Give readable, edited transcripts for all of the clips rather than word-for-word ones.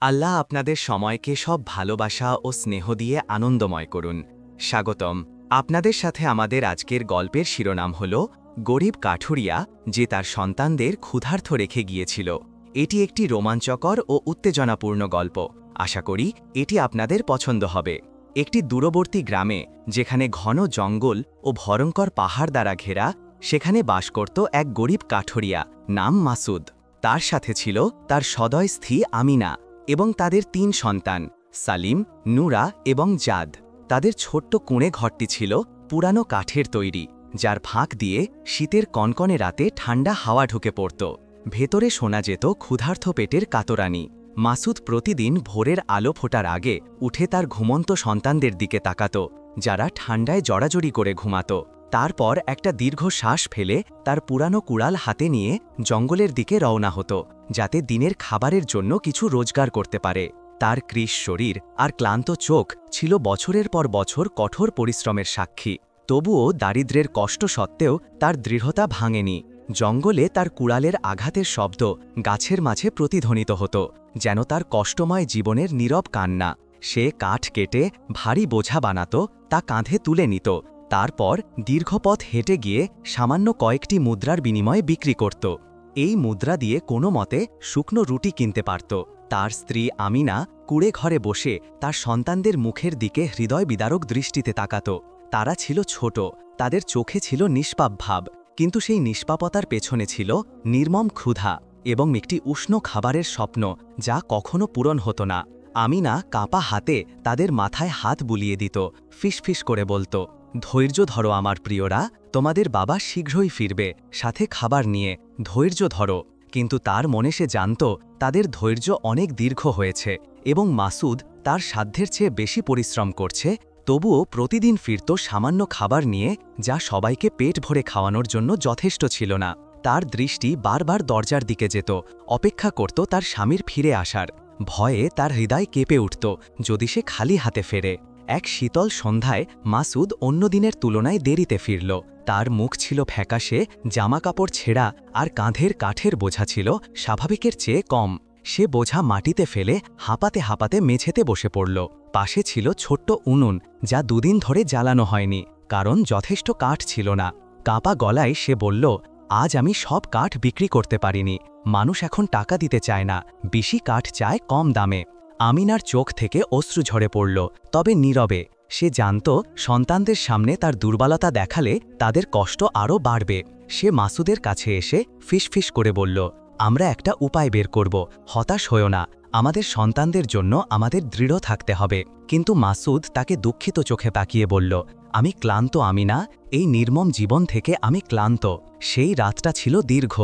আল্লাহ আপনাদের সময়কে সব ভালোবাসা ও স্নেহ দিয়ে আনন্দময় করুন। স্বাগতম। আপনাদের সাথে আমাদের আজকের গল্পের শিরোনাম হল গরিব কাঠুরিয়া যে তার সন্তানদের ক্ষুধার্ত রেখে গিয়েছিল। এটি একটি রোমাঞ্চকর ও উত্তেজনাপূর্ণ গল্প। আশা করি এটি আপনাদের পছন্দ হবে। একটি দূরবর্তী গ্রামে, যেখানে ঘন জঙ্গল ও ভয়ঙ্কর পাহাড় দ্বারা ঘেরা, সেখানে বাস করত এক গরিব কাঠুরিয়া, নাম মাসুদ। তার সাথে ছিল তার সদয় স্ত্রী আমিনা এবং তাদের ৩ সন্তান, সালিম, নুরা এবং জাদ। তাদের ছোট্ট কুঁড়ে ঘরটি ছিল পুরানো কাঠের তৈরি, যার ফাঁক দিয়ে শীতের কনকনে রাতে ঠান্ডা হাওয়া ঢুকে পড়ত। ভেতরে শোনা যেত ক্ষুধার্ত পেটের কাতরানি। মাসুদ প্রতিদিন ভোরের আলো ফোটার আগে উঠে তার ঘুমন্ত সন্তানদের দিকে তাকাত, যারা ঠান্ডায় জড়াজড়ি করে ঘুমাত। তারপর একটা দীর্ঘ শ্বাস ফেলে তার পুরানো কুড়াল হাতে নিয়ে জঙ্গলের দিকে রওনা হতো, যাতে দিনের খাবারের জন্য কিছু রোজগার করতে পারে। তার কৃশ শরীর আর ক্লান্ত চোখ ছিল বছরের পর বছর কঠোর পরিশ্রমের সাক্ষী। তবুও দারিদ্র্যের কষ্ট সত্ত্বেও তার দৃঢ়তা ভাঙেনি। জঙ্গলে তার কুড়ালের আঘাতের শব্দ গাছের মাঝে প্রতিধ্বনিত হতো, যেন তার কষ্টময় জীবনের নীরব কান্না। সে কাঠ কেটে ভারী বোঝা বানাত, তা কাঁধে তুলে নিত। তারপর দীর্ঘপথ হেঁটে গিয়ে সামান্য কয়েকটি মুদ্রার বিনিময়ে বিক্রি করত। এই মুদ্রা দিয়ে কোনো মতে শুকনো রুটি কিনতে পারত। তার স্ত্রী আমিনা কুড়ে ঘরে বসে তার সন্তানদের মুখের দিকে হৃদয় বিদারক দৃষ্টিতে তাকাত। তারা ছিল ছোট, তাদের চোখে ছিল নিষ্পাপ ভাব, কিন্তু সেই নিষ্পাপতার পেছনে ছিল নির্মম ক্ষুধা এবং একটি উষ্ণ খাবারের স্বপ্ন, যা কখনো পূরণ হতো না। আমিনা কাঁপা হাতে তাদের মাথায় হাত বুলিয়ে দিত, ফিসফিস করে বলত, ধৈর্য ধরো আমার প্রিয়রা, তোমাদের বাবা শীঘ্রই ফিরবে, সাথে খাবার নিয়ে। ধৈর্য ধরো। কিন্তু তার মনে সে জানত তাদের ধৈর্য অনেক দীর্ঘ হয়েছে এবং মাসুদ তার সাধ্যের চেয়ে বেশি পরিশ্রম করছে। তবুও প্রতিদিন ফিরত সামান্য খাবার নিয়ে, যা সবাইকে পেট ভরে খাওয়ানোর জন্য যথেষ্ট ছিল না। তার দৃষ্টি বারবার দরজার দিকে যেত, অপেক্ষা করত তার স্বামীর ফিরে আসার। ভয়ে তার হৃদয় কেঁপে উঠত যদি সে খালি হাতে ফেরে। এক শীতল সন্ধ্যায় মাসুদ অন্য দিনের তুলনায় দেরিতে ফিরল। তার মুখ ছিল ফ্যাকাশে, জামাকাপড় ছেঁড়া আর কাঁধের কাঠের বোঝা ছিল স্বাভাবিকের চেয়ে কম। সে বোঝা মাটিতে ফেলে হাঁপাতে হাঁপাতে মেঝেতে বসে পড়ল। পাশে ছিল ছোট্ট উনুন, যা দুদিন ধরে জ্বালানো হয়নি, কারণ যথেষ্ট কাঠ ছিল না। কাঁপা গলায় সে বলল, আজ আমি সব কাঠ বিক্রি করতে পারিনি। মানুষ এখন টাকা দিতে চায় না, বেশি কাঠ চায় কম দামে। আমিনার চোখ থেকে অশ্রু ঝরে পড়ল, তবে নীরবে। সে জানত সন্তানদের সামনে তার দুর্বলতা দেখালে তাদের কষ্ট আরও বাড়বে। সে মাসুদের কাছে এসে ফিসফিস করে বলল, আমরা একটা উপায় বের করব, হতাশ হয়ো না, আমাদের সন্তানদের জন্য আমাদের দৃঢ় থাকতে হবে। কিন্তু মাসুদ তাকে দুঃখিত চোখে তাকিয়ে বলল, আমি ক্লান্ত আমিনা, এই নির্মম জীবন থেকে আমি ক্লান্ত। সেই রাতটা ছিল দীর্ঘ।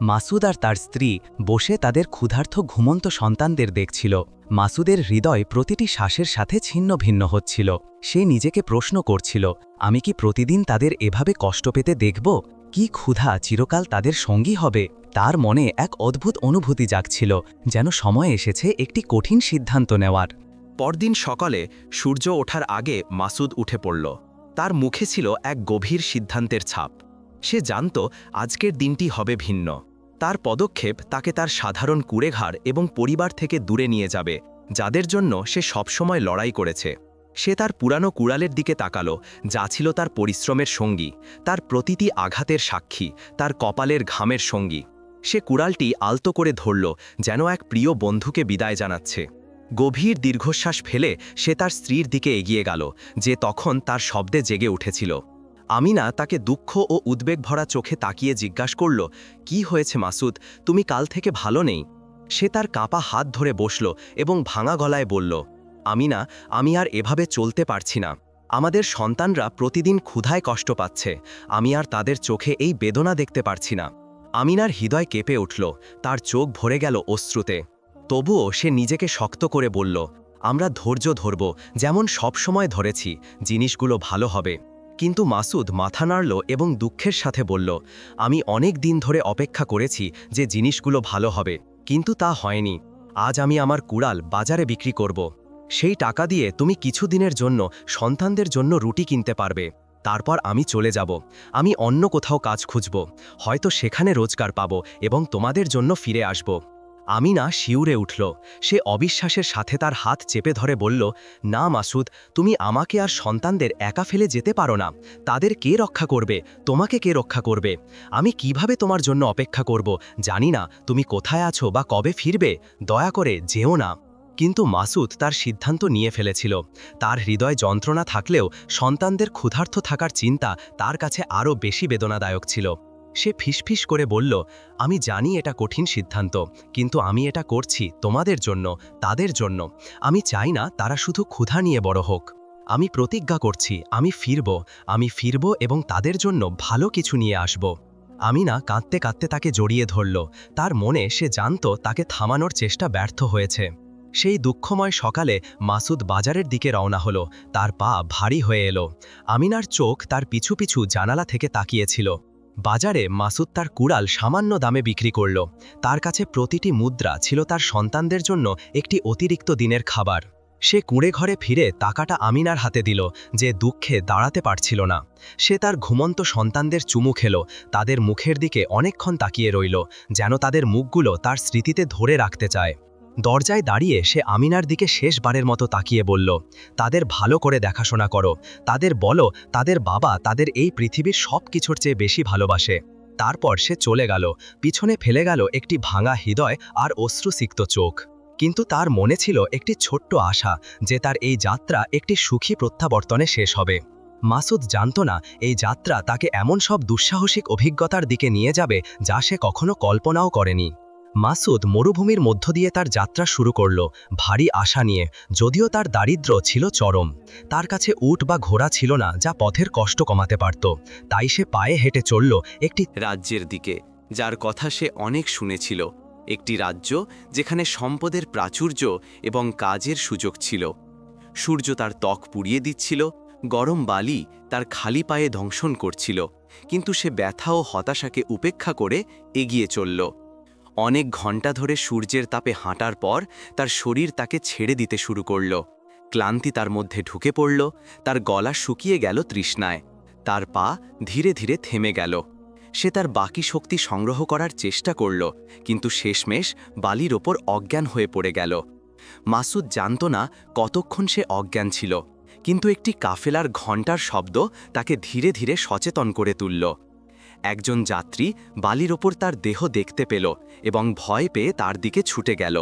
মাসুদ আর তার স্ত্রী বসে তাদের ক্ষুধার্ত ঘুমন্ত সন্তানদের দেখছিল। মাসুদের হৃদয় প্রতিটি শ্বাসের সাথে ছিন্ন ভিন্ন হচ্ছিল। সে নিজেকে প্রশ্ন করছিল, আমি কি প্রতিদিন তাদের এভাবে কষ্ট পেতে দেখব? কি ক্ষুধা চিরকাল তাদের সঙ্গী হবে? তার মনে এক অদ্ভুত অনুভূতি জাগছিল, যেন সময় এসেছে একটি কঠিন সিদ্ধান্ত নেওয়ার। পরদিন সকালে সূর্য ওঠার আগে মাসুদ উঠে পড়ল। তার মুখে ছিল এক গভীর সিদ্ধান্তের ছাপ। সে জানত আজকের দিনটি হবে ভিন্ন। তার পদক্ষেপ তাকে তার সাধারণ কুড়েঘর এবং পরিবার থেকে দূরে নিয়ে যাবে, যাদের জন্য সে সবসময় লড়াই করেছে। সে তার পুরানো কুড়ালের দিকে তাকালো, যা ছিল তার পরিশ্রমের সঙ্গী, তার প্রতিটি আঘাতের সাক্ষী, তার কপালের ঘামের সঙ্গী। সে কুড়ালটি আলতো করে ধরল, যেন এক প্রিয় বন্ধুকে বিদায় জানাচ্ছে। গভীর দীর্ঘশ্বাস ফেলে সে তার স্ত্রীর দিকে এগিয়ে গেল, যে তখন তার শব্দে জেগে উঠেছিল। আমিনা তাকে দুঃখ ও উদ্বেগ ভরা চোখে তাকিয়ে জিজ্ঞাসা করল, কি হয়েছে মাসুদ, তুমি কাল থেকে ভালো নেই? সে তার কাঁপা হাত ধরে বসল এবং ভাঙা গলায় বলল, আমিনা, আমি আর এভাবে চলতে পারছি না। আমাদের সন্তানরা প্রতিদিন ক্ষুধায় কষ্ট পাচ্ছে, আমি আর তাদের চোখে এই বেদনা দেখতে পারছি না। আমিনার হৃদয় কেঁপে উঠল, তার চোখ ভরে গেল অশ্রুতে। তবুও সে নিজেকে শক্ত করে বলল, আমরা ধৈর্য ধরব, যেমন সবসময় ধরেছি, জিনিসগুলো ভালো হবে। কিন্তু মাসুদ মাথা নাড়ল এবং দুঃখের সাথে বলল, আমি অনেক দিন ধরে অপেক্ষা করেছি যে জিনিসগুলো ভালো হবে, কিন্তু তা হয়নি। আজ আমি আমার কুড়াল বাজারে বিক্রি করব। সেই টাকা দিয়ে তুমি কিছুদিনের জন্য সন্তানদের জন্য রুটি কিনতে পারবে। তারপর আমি চলে যাব। আমি অন্য কোথাও কাজ খুঁজব, হয়তো সেখানে রোজগার পাব এবং তোমাদের জন্য ফিরে আসব। আমিনা শিউরে উঠল। সে অবিশ্বাসের সাথে তার হাত চেপে ধরে বলল, না মাসুদ, তুমি আমাকে আর সন্তানদের একা ফেলে যেতে পারো না। তাদের কে রক্ষা করবে? তোমাকে কে রক্ষা করবে? আমি কিভাবে তোমার জন্য অপেক্ষা করব? জানি না তুমি কোথায় আছো বা কবে ফিরবে। দয়া করে যেও না। কিন্তু মাসুদ তার সিদ্ধান্ত নিয়ে ফেলেছিল। তার হৃদয় যন্ত্রণা থাকলেও সন্তানদের ক্ষুধার্ত থাকার চিন্তা তার কাছে আরও বেশি বেদনাদায়ক ছিল। সে ফিসফিস করে বলল, আমি জানি এটা কঠিন সিদ্ধান্ত, কিন্তু আমি এটা করছি তোমাদের জন্য, তাদের জন্য। আমি চাই না তারা শুধু ক্ষুধা নিয়ে বড় হোক। আমি প্রতিজ্ঞা করছি, আমি ফিরব এবং তাদের জন্য ভালো কিছু নিয়ে আসব। আমিনা কাঁদতে কাঁদতে তাকে জড়িয়ে ধরল। তার মনে সে জানত তাকে থামানোর চেষ্টা ব্যর্থ হয়েছে। সেই দুঃখময় সকালে মাসুদ বাজারের দিকে রওনা হলো। তার পা ভারী হয়ে এলো। আমিনার চোখ তার পিছু পিছু জানালা থেকে তাকিয়েছিল। বাজারে মাসুদ তার কুড়াল সামান্য দামে বিক্রি করল। তার কাছে প্রতিটি মুদ্রা ছিল তার সন্তানদের জন্য একটি অতিরিক্ত দিনের খাবার। সে কুঁড়ে ঘরে ফিরে টাকাটা আমিনার হাতে দিল, যে দুঃখে দাঁড়াতে পারছিল না। সে তার ঘুমন্ত সন্তানদের চুমু খেল, তাদের মুখের দিকে অনেকক্ষণ তাকিয়ে রইল, যেন তাদের মুখগুলো তার স্মৃতিতে ধরে রাখতে চায়। দরজায় দাঁড়িয়ে সে আমিনার দিকে শেষবারের মতো তাকিয়ে বলল, তাদের ভালো করে দেখাশোনা করো। তাদের বলো তাদের বাবা তাদের এই পৃথিবীর সব কিছুর চেয়ে বেশি ভালোবাসে। তারপর সে চলে গেল, পিছনে ফেলে গেল একটি ভাঙা হৃদয় আর অশ্রুসিক্ত চোখ। কিন্তু তার মনে ছিল একটি ছোট্ট আশা, যে তার এই যাত্রা একটি সুখী প্রত্যাবর্তনে শেষ হবে। মাসুদ জানত না এই যাত্রা তাকে এমন সব দুঃসাহসিক অভিজ্ঞতার দিকে নিয়ে যাবে যা সে কখনো কল্পনাও করেনি। মাসুদ মরুভূমির মধ্য দিয়ে তার যাত্রা শুরু করল, ভারী আশা নিয়ে। যদিও তার দারিদ্র্য ছিল চরম, তার কাছে উট বা ঘোড়া ছিল না যা পথের কষ্ট কমাতে পারত। তাই সে পায়ে হেঁটে চলল একটি রাজ্যের দিকে, যার কথা সে অনেক শুনেছিল। একটি রাজ্য যেখানে সম্পদের প্রাচুর্য এবং কাজের সুযোগ ছিল। সূর্য তার ত্বক পুড়িয়ে দিচ্ছিল, গরম বালি তার খালি পায়ে দংশন করছিল, কিন্তু সে ব্যথা ও হতাশাকে উপেক্ষা করে এগিয়ে চলল। অনেক ঘন্টা ধরে সূর্যের তাপে হাঁটার পর তার শরীর তাকে ছেড়ে দিতে শুরু করল। ক্লান্তি তার মধ্যে ঢুকে পড়ল, তার গলা শুকিয়ে গেল তৃষ্ণায়। তার পা ধীরে ধীরে থেমে গেল। সে তার বাকি শক্তি সংগ্রহ করার চেষ্টা করল, কিন্তু শেষমেশ বালির ওপর অজ্ঞান হয়ে পড়ে গেল। মাসুদ জানত না কতক্ষণ সে অজ্ঞান ছিল, কিন্তু একটি কাফেলার ঘণ্টার শব্দ তাকে ধীরে ধীরে সচেতন করে তুলল। একজন যাত্রী বালির ওপর তার দেহ দেখতে পেল এবং ভয় পেয়ে তার দিকে ছুটে গেল।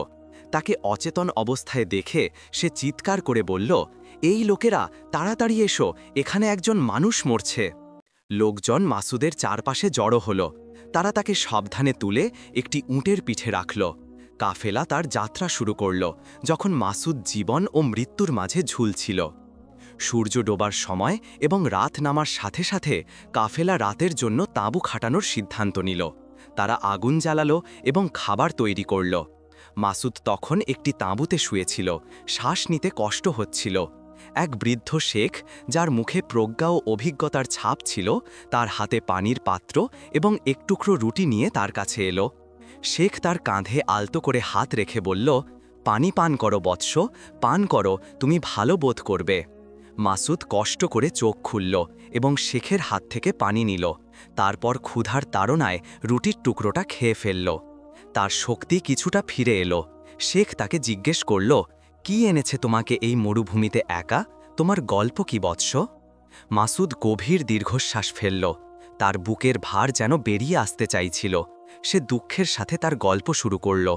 তাকে অচেতন অবস্থায় দেখে সে চিৎকার করে বলল, এই লোকেরা, তাড়াতাড়ি এসো, এখানে একজন মানুষ মরছে। লোকজন মাসুদের চারপাশে জড়ো হল। তারা তাকে সাবধানে তুলে একটি উটের পিঠে রাখল। কাফেলা তার যাত্রা শুরু করল, যখন মাসুদ জীবন ও মৃত্যুর মাঝে ঝুলছিল। সূর্য ডোবার সময় এবং রাত নামার সাথে সাথে কাফেলা রাতের জন্য তাঁবু খাটানোর সিদ্ধান্ত নিল। তারা আগুন জ্বালালো এবং খাবার তৈরি করল। মাসুদ তখন একটি তাঁবুতে শুয়েছিল, শ্বাস নিতে কষ্ট হচ্ছিল। এক বৃদ্ধ শেখ, যার মুখে প্রজ্ঞা ও অভিজ্ঞতার ছাপ ছিল, তার হাতে পানির পাত্র এবং এক টুকরো রুটি নিয়ে তার কাছে এলো। শেখ তার কাঁধে আলতো করে হাত রেখে বলল, পানি পান করো বৎস, পান করো, তুমি ভালো বোধ করবে। মাসুদ কষ্ট করে চোখ খুলল এবং শেখের হাত থেকে পানি নিল। তারপর ক্ষুধার তাড়নায় রুটির টুকরোটা খেয়ে ফেলল। তার শক্তি কিছুটা ফিরে এলো। শেখ তাকে জিজ্ঞেস করল, কি এনেছে তোমাকে এই মরুভূমিতে একা? তোমার গল্প কি বৎস? মাসুদ গভীর দীর্ঘশ্বাস ফেলল। তার বুকের ভার যেন বেরিয়ে আসতে চাইছিল। সে দুঃখের সাথে তার গল্প শুরু করল।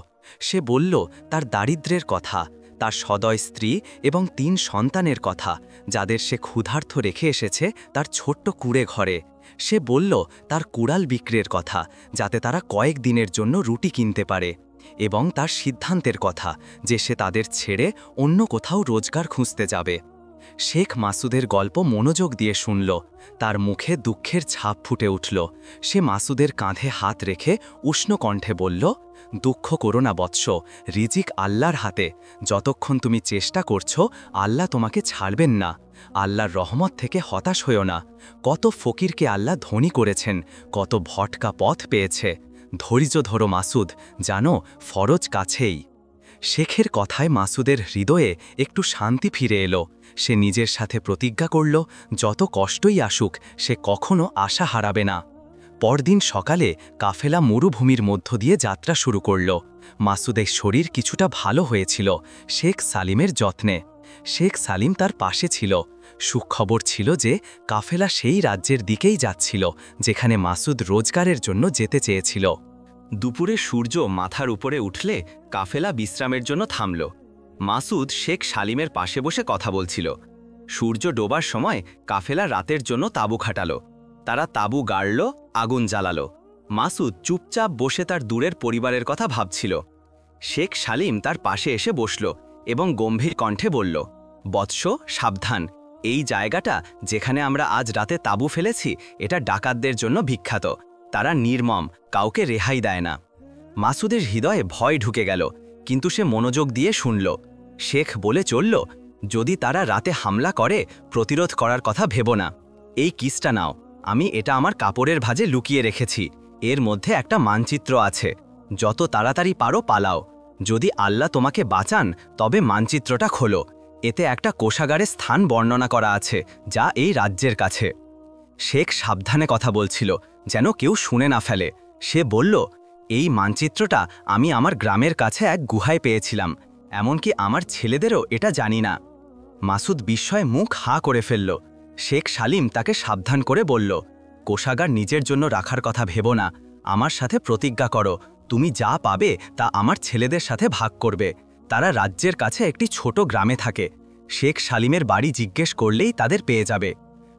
সে বলল তার দারিদ্র্যের কথা, তার সদয় স্ত্রী এবং 3 সন্তানের কথা, যাদের সে ক্ষুধার্ত রেখে এসেছে তার ছোট্ট কুঁড়ে ঘরে। সে বলল তার কুড়াল বিক্রির কথা, যাতে তারা কয়েক দিনের জন্য রুটি কিনতে পারে, এবং তার সিদ্ধান্তের কথা যে সে তাদের ছেড়ে অন্য কোথাও রোজগার খুঁজতে যাবে। শেখ মাসুদের গল্প মনোযোগ দিয়ে শুনল। তার মুখে দুঃখের ছাপ ফুটে উঠল। সে মাসুদের কাঁধে হাত রেখে উষ্ণ কণ্ঠে বলল, দুঃখ করো না বৎস, রিজিক আল্লাহর হাতে। যতক্ষণ তুমি চেষ্টা করছো, আল্লাহ তোমাকে ছাড়বেন না। আল্লাহর রহমত থেকে হতাশ হইও না। কত ফকিরকে আল্লাহ ধনী করেছেন, কত ভটকা পথ পেয়েছে। ধৈর্য ধরো মাসুদ, জানো ফরজ কাছেই। শেখের কথায় মাসুদের হৃদয়ে একটু শান্তি ফিরে এলো। সে নিজের সাথে প্রতিজ্ঞা করল, যত কষ্টই আসুক সে কখনো আশা হারাবে না। পরদিন সকালে কাফেলা মরুভূমির মধ্য দিয়ে যাত্রা শুরু করল। মাসুদের শরীর কিছুটা ভালো হয়েছিল শেখ সালিমের যত্নে। শেখ সালিম তার পাশে ছিল। সুখবর ছিল যে কাফেলা সেই রাজ্যের দিকেই যাচ্ছিল যেখানে মাসুদ রোজগারের জন্য যেতে চেয়েছিল। দুপুরে সূর্য মাথার উপরে উঠলে কাফেলা বিশ্রামের জন্য থামল। মাসুদ শেখ সালিমের পাশে বসে কথা বলছিল। সূর্য ডোবার সময় কাফেলা রাতের জন্য তাঁবু খাটালো। তারা তাঁবু গাড়ল, আগুন জ্বালালো। মাসুদ চুপচাপ বসে তার দূরের পরিবারের কথা ভাবছিল। শেখ সালিম তার পাশে এসে বসল এবং গম্ভীর কণ্ঠে বলল, বৎস, সাবধান। এই জায়গাটা যেখানে আমরা আজ রাতে তাঁবু ফেলেছি এটা ডাকাতদের জন্য বিখ্যাত। তারা নির্মম, কাউকে রেহাই দেয় না। মাসুদের হৃদয়ে ভয় ঢুকে গেল, কিন্তু সে মনোযোগ দিয়ে শুনল। শেখ বলে চলল, যদি তারা রাতে হামলা করে প্রতিরোধ করার কথা ভেবো না। এই কিসটা নাও, আমি এটা আমার কাপড়ের ভাঁজে লুকিয়ে রেখেছি। এর মধ্যে একটা মানচিত্র আছে। যত তাড়াতাড়ি পারো পালাও। যদি আল্লাহ তোমাকে বাঁচান তবে মানচিত্রটা খোলো। এতে একটা কোষাগারের স্থান বর্ণনা করা আছে যা এই রাজ্যের কাছে। শেখ সাবধানে কথা বলছিল যেন কেউ শুনে না ফেলে। সে বলল, এই মানচিত্রটা আমি আমার গ্রামের কাছে এক গুহায় পেয়েছিলাম। এমনকি আমার ছেলেদেরও এটা জানি না। মাসুদ বিস্ময়ে মুখ হাঁ করে ফেলল। শেখ সালিম তাকে সাবধান করে বলল, কোষাগার নিজের জন্য রাখার কথা ভেবো না। আমার সাথে প্রতিজ্ঞা করো, তুমি যা পাবে তা আমার ছেলেদের সাথে ভাগ করবে। তারা রাজ্যের কাছে একটি ছোট গ্রামে থাকে। শেখ সালিমের বাড়ি জিজ্ঞেস করলেই তাদের পেয়ে যাবে।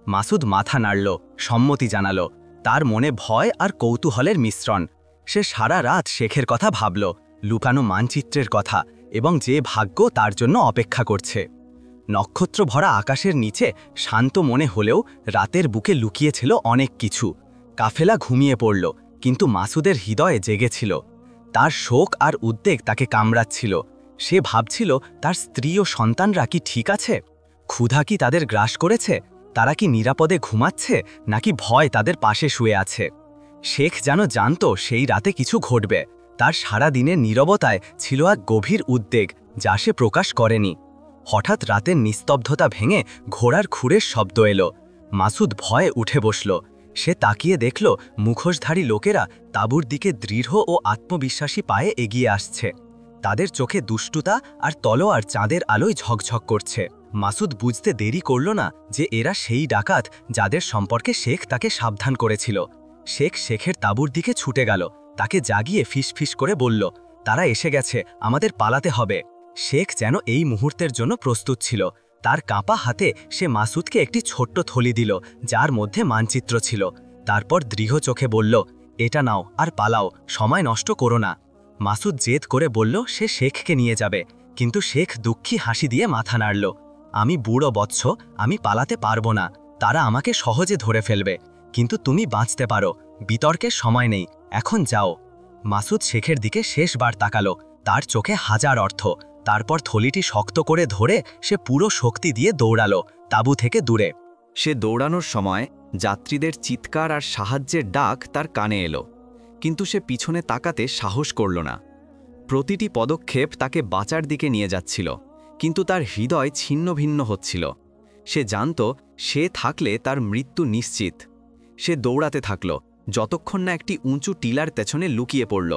মাসুদ মাথা নাড়ল, সম্মতি জানালো। তার মনে ভয় আর কৌতূহলের মিশ্রণ। সে সারা রাত শেখের কথা ভাবল, লুকানো মানচিত্রের কথা, এবং যে ভাগ্য তার জন্য অপেক্ষা করছে। নক্ষত্র ভরা আকাশের নিচে শান্ত মনে হলেও রাতের বুকে লুকিয়েছিল অনেক কিছু। কাফেলা ঘুমিয়ে পড়ল, কিন্তু মাসুদের হৃদয়ে জেগেছিল। তার শোক আর উদ্বেগ তাকে কামড়াচ্ছিল। সে ভাবছিল, তার স্ত্রী ও সন্তানরা কি ঠিক আছে? ক্ষুধা কি তাদের গ্রাস করেছে? তারা কি নিরাপদে ঘুমাচ্ছে, নাকি ভয় তাদের পাশে শুয়ে আছে? শেখ যেন জানত সেই রাতে কিছু ঘটবে। তার সারা দিনের নীরবতায় ছিল এক গভীর উদ্বেগ যা সে প্রকাশ করেনি। হঠাৎ রাতের নিস্তব্ধতা ভেঙে ঘোড়ার খুরের শব্দ এলো। মাসুদ ভয়ে উঠে বসল। সে তাকিয়ে দেখল মুখোশধারী লোকেরা তাঁবুর দিকে দৃঢ় ও আত্মবিশ্বাসী পায়ে এগিয়ে আসছে। তাদের চোখে দুষ্টুতা আর তলোয়ার চাঁদের আলোয় ঝকঝক করছে। মাসুদ বুঝতে দেরি করল না যে এরা সেই ডাকাত যাদের সম্পর্কে শেখ তাকে সাবধান করেছিল। শেখের তাঁবুর দিকে ছুটে গেল, তাকে জাগিয়ে ফিসফিস করে বলল, তারা এসে গেছে, আমাদের পালাতে হবে। শেখ যেন এই মুহূর্তের জন্য প্রস্তুত ছিল। তার কাঁপা হাতে সে মাসুদকে একটি ছোট্ট থলি দিল যার মধ্যে মানচিত্র ছিল। তারপর দৃঢ় চোখে বলল, এটা নাও আর পালাও, সময় নষ্ট করো না। মাসুদ জেদ করে বলল সে শেখকে নিয়ে যাবে, কিন্তু শেখ দুঃখী হাসি দিয়ে মাথা নাড়ল। আমি বুড়ো বৎস, আমি পালাতে পারবো না। তারা আমাকে সহজে ধরে ফেলবে, কিন্তু তুমি বাঁচতে পারো। বিতর্কের সময় নেই, এখন যাও। মাসুদ শেখের দিকে শেষবার তাকালো, তার চোখে হাজার অর্থ। তারপর থলিটি শক্ত করে ধরে সে পুরো শক্তি দিয়ে দৌড়ালো তাঁবু থেকে দূরে। সে দৌড়ানোর সময় যাত্রীদের চিৎকার আর সাহায্যের ডাক তার কানে এলো, কিন্তু সে পিছনে তাকাতে সাহস করল না। প্রতিটি পদক্ষেপ তাকে বাঁচার দিকে নিয়ে যাচ্ছিল, কিন্তু তার হৃদয় ছিন্ন ভিন্ন হচ্ছিল। সে জানত সে থাকলে তার মৃত্যু নিশ্চিত। সে দৌড়াতে থাকল যতক্ষণ না একটি উঁচু টিলার পেছনে লুকিয়ে পড়ল।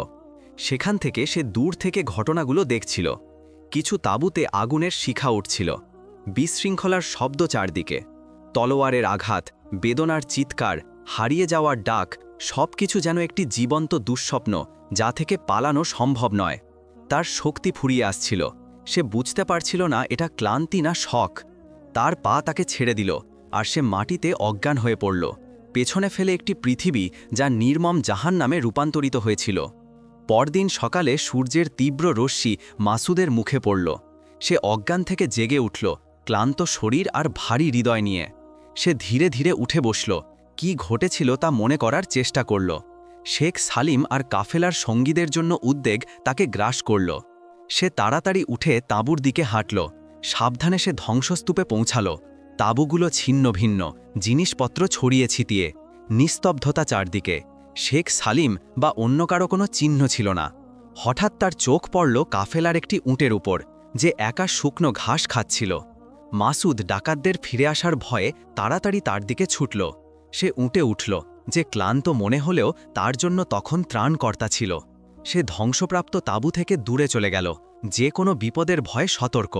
সেখান থেকে সে দূর থেকে ঘটনাগুলো দেখছিল। কিছু তাঁবুতে আগুনের শিখা উঠছিল, বিশৃঙ্খলার শব্দ চারদিকে, তলোয়ারের আঘাত, বেদনার চিৎকার, হারিয়ে যাওয়ার ডাক, সবকিছু যেন একটি জীবন্ত দুঃস্বপ্ন যা থেকে পালানো সম্ভব নয়। তার শক্তি ফুরিয়ে আসছিল। সে বুঝতে পারছিল না এটা ক্লান্তি না শখ। তার পা তাকে ছেড়ে দিল আর সে মাটিতে অজ্ঞান হয়ে পড়ল, পেছনে ফেলে একটি পৃথিবী যা নির্মম জাহান নামে রূপান্তরিত হয়েছিল। পরদিন সকালে সূর্যের তীব্র রশ্মি মাসুদের মুখে পড়ল। সে অজ্ঞান থেকে জেগে উঠল, ক্লান্ত শরীর আর ভারী হৃদয় নিয়ে। সে ধীরে ধীরে উঠে বসল, কি ঘটেছিল তা মনে করার চেষ্টা করল। শেখ সালিম আর কাফেলার সঙ্গীদের জন্য উদ্বেগ তাকে গ্রাস করল। সে তাড়াতাড়ি উঠে তাঁবুর দিকে হাঁটল। সাবধানে সে ধ্বংসস্তূপে পৌঁছাল। তাঁবুগুলো ছিন্ন ভিন্ন, জিনিসপত্র ছড়িয়ে ছিটিয়ে, নিস্তব্ধতা চারদিকে। শেখ সালিম বা অন্য কারো কোনো চিহ্ন ছিল না। হঠাৎ তার চোখ পড়ল কাফেলার একটি উটের উপর, যে একা শুকনো ঘাস খাচ্ছিল। মাসুদ ডাকাতদের ফিরে আসার ভয়ে তাড়াতাড়ি তার দিকে ছুটল। সে উঠে উঠল, যে ক্লান্ত মনে হলেও তার জন্য তখন ত্রাণকর্তা ছিল। সে ধ্বংসপ্রাপ্ত তাঁবু থেকে দূরে চলে গেল, যে কোনো বিপদের ভয়ে সতর্ক।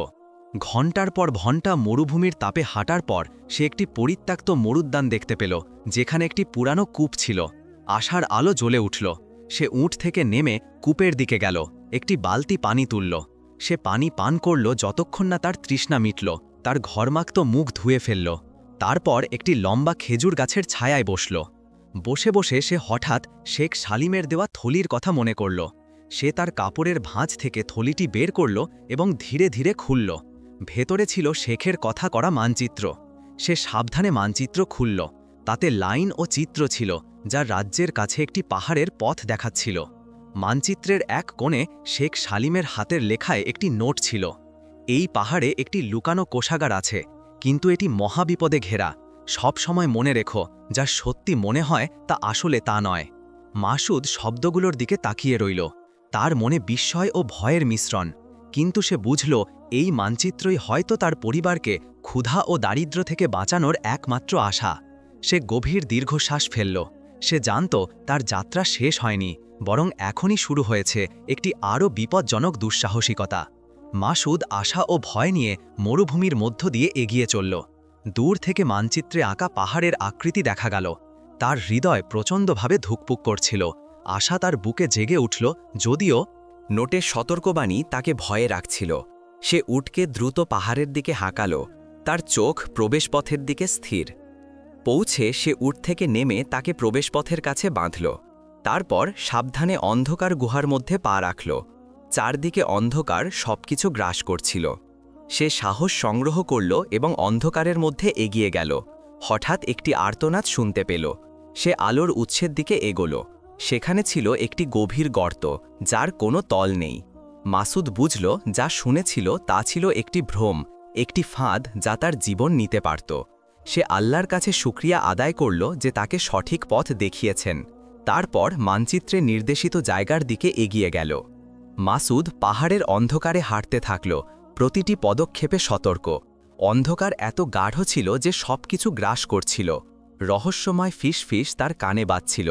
ঘণ্টার পর ঘণ্টা মরুভূমির তাপে হাঁটার পর সে একটি পরিত্যক্ত মরুদ্যান দেখতে পেল, যেখানে একটি পুরানো কূপ ছিল। আশার আলো জ্বলে উঠল। সে উট থেকে নেমে কূপের দিকে গেল, একটি বালতি পানি তুলল। সে পানি পান করল যতক্ষণ না তার তৃষ্ণা মিটল। তার ঘরমাক্ত মুখ ধুয়ে ফেলল। তারপর একটি লম্বা খেজুর গাছের ছায়ায় বসল। বসে বসে সে হঠাৎ শেখ সালিমের দেওয়া থলির কথা মনে করল। সে তার কাপড়ের ভাঁজ থেকে থলিটি বের করল এবং ধীরে ধীরে খুলল। ভেতরে ছিল শেখের কথা করা মানচিত্র। সে সাবধানে মানচিত্র খুলল। তাতে লাইন ও চিত্র ছিল, যা রাজ্যের কাছে একটি পাহাড়ের পথ দেখাচ্ছিল। মানচিত্রের এক কোণে শেখ সালিমের হাতের লেখায় একটি নোট ছিল। এই পাহাড়ে একটি লুকানো কোষাগার আছে, কিন্তু এটি মহাবিপদে ঘেরা। সব সময় মনে রেখো, যা সত্যি মনে হয় তা আসলে তা নয়। মাসুদ শব্দগুলোর দিকে তাকিয়ে রইল। তার মনে বিস্ময় ও ভয়ের মিশ্রণ। কিন্তু সে বুঝল, এই মানচিত্রই হয়তো তার পরিবারকে ক্ষুধা ও দারিদ্র্য থেকে বাঁচানোর একমাত্র আশা। সে গভীর দীর্ঘশ্বাস ফেলল। সে জানত তার যাত্রা শেষ হয়নি, বরং এখনই শুরু হয়েছে একটি আরও বিপজ্জনক দুঃসাহসিকতা। মাসুদ আশা ও ভয় নিয়ে মরুভূমির মধ্য দিয়ে এগিয়ে চলল। দূর থেকে মানচিত্রে আঁকা পাহাড়ের আকৃতি দেখা গেল। তার হৃদয় প্রচণ্ডভাবে ধুকপুক করছিল। আশা তার বুকে জেগে উঠল, যদিও নোটের সতর্কবাণী তাকে ভয়ে রাখছিল। সে উটকে দ্রুত পাহাড়ের দিকে হাঁকালো, তার চোখ প্রবেশপথের দিকে স্থির। পৌঁছে সে উট থেকে নেমে তাকে প্রবেশপথের কাছে বাঁধল। তারপর সাবধানে অন্ধকার গুহার মধ্যে পা রাখল। চারদিকে অন্ধকার সবকিছু গ্রাস করছিল। সে সাহস সংগ্রহ করল এবং অন্ধকারের মধ্যে এগিয়ে গেল। হঠাৎ একটি আর্তনাদ শুনতে পেল। সে আলোর উৎসের দিকে এগোল। সেখানে ছিল একটি গভীর গর্ত, যার কোনো তল নেই। মাসুদ বুঝল, যা শুনেছিল তা ছিল একটি ভ্রম, একটি ফাঁদ যা তার জীবন নিতে পারত। সে আল্লাহর কাছে শুকরিয়া আদায় করল যে তাকে সঠিক পথ দেখিয়েছেন। তারপর মানচিত্রে নির্দেশিত জায়গার দিকে এগিয়ে গেল। মাসুদ পাহাড়ের অন্ধকারে হাঁটতে থাকল, প্রতিটি পদক্ষেপে সতর্ক। অন্ধকার এত গাঢ় ছিল যে সবকিছু গ্রাস করছিল। রহস্যময় ফিসফিস তার কানে বাজছিল,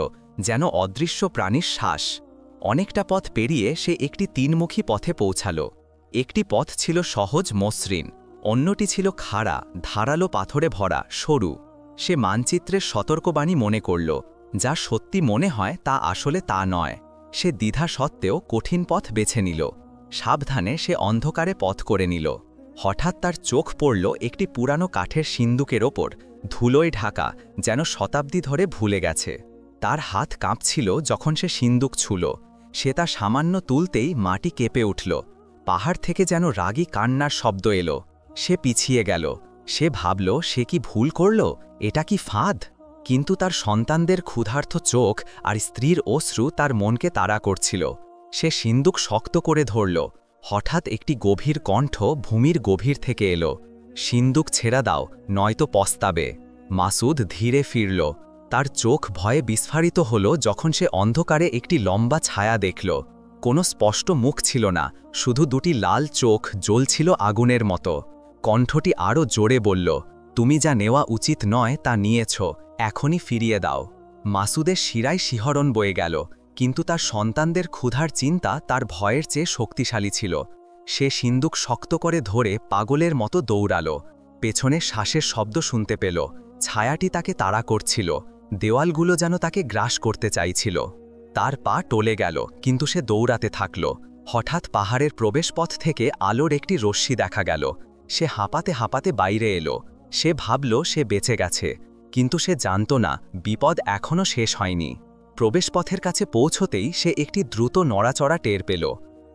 যেন অদৃশ্য প্রাণীর শ্বাস। অনেকটা পথ পেরিয়ে সে একটি তিনমুখী পথে পৌঁছাল। একটি পথ ছিল সহজ মসৃণ, অন্যটি ছিল খাড়া, ধারালো পাথরে ভরা, সরু। সে মানচিত্রের সতর্কবাণী মনে করল, যা সত্যি মনে হয় তা আসলে তা নয়। সে দ্বিধা সত্ত্বেও কঠিন পথ বেছে নিল। সাবধানে সে অন্ধকারে পথ করে নিল। হঠাৎ তার চোখ পড়ল একটি পুরানো কাঠের সিন্দুকের ওপর, ধুলোয় ঢাকা, যেন শতাব্দী ধরে ভুলে গেছে। তার হাত কাঁপছিল যখন সে সিন্দুক ছুঁল। সে তা সামান্য তুলতেই মাটি কেঁপে উঠল। পাহাড় থেকে যেন রাগী কান্নার শব্দ এলো। সে পিছিয়ে গেল। সে ভাবল, সে কি ভুল করল? এটা কি ফাঁদ? কিন্তু তার সন্তানদের ক্ষুধার্ত চোখ আর স্ত্রীর অশ্রু তার মনকে তাড়া করছিল। সে সিন্দুক শক্ত করে ধরল। হঠাৎ একটি গভীর কণ্ঠ ভূমির গভীর থেকে এলো, সিন্দুক ছেড়ে দাও, নয়তো পস্তাবে। মাসুদ ধীরে ফিরল। তার চোখ ভয়ে বিস্ফারিত হল যখন সে অন্ধকারে একটি লম্বা ছায়া দেখল। কোনো স্পষ্ট মুখ ছিল না, শুধু দুটি লাল চোখ জ্বলছিল আগুনের মতো। কণ্ঠটি আরও জোরে বলল, তুমি যা নেওয়া উচিত নয় তা নিয়েছ, এখনই ফিরিয়ে দাও। মাসুদের শিরায় শিহরণ বয়ে গেল, কিন্তু তার সন্তানদের ক্ষুধার চিন্তা তার ভয়ের চেয়ে শক্তিশালী ছিল। সে সিন্দুক শক্ত করে ধরে পাগলের মতো দৌড়াল। পেছনে শ্বাসের শব্দ শুনতে পেল। ছায়াটি তাকে তাড়া করছিল। দেওয়ালগুলো যেন তাকে গ্রাস করতে চাইছিল। তার পা টলে গেল, কিন্তু সে দৌড়াতে থাকল। হঠাৎ পাহাড়ের প্রবেশপথ থেকে আলোর একটি রশ্মি দেখা গেল। সে হাঁপাতে হাঁপাতে বাইরে এলো। সে ভাবল সে বেঁচে গেছে, কিন্তু সে জানত না বিপদ এখনও শেষ হয়নি। প্রবেশপথের কাছে পৌঁছতেই সে একটি দ্রুত নড়াচড়া টের পেল।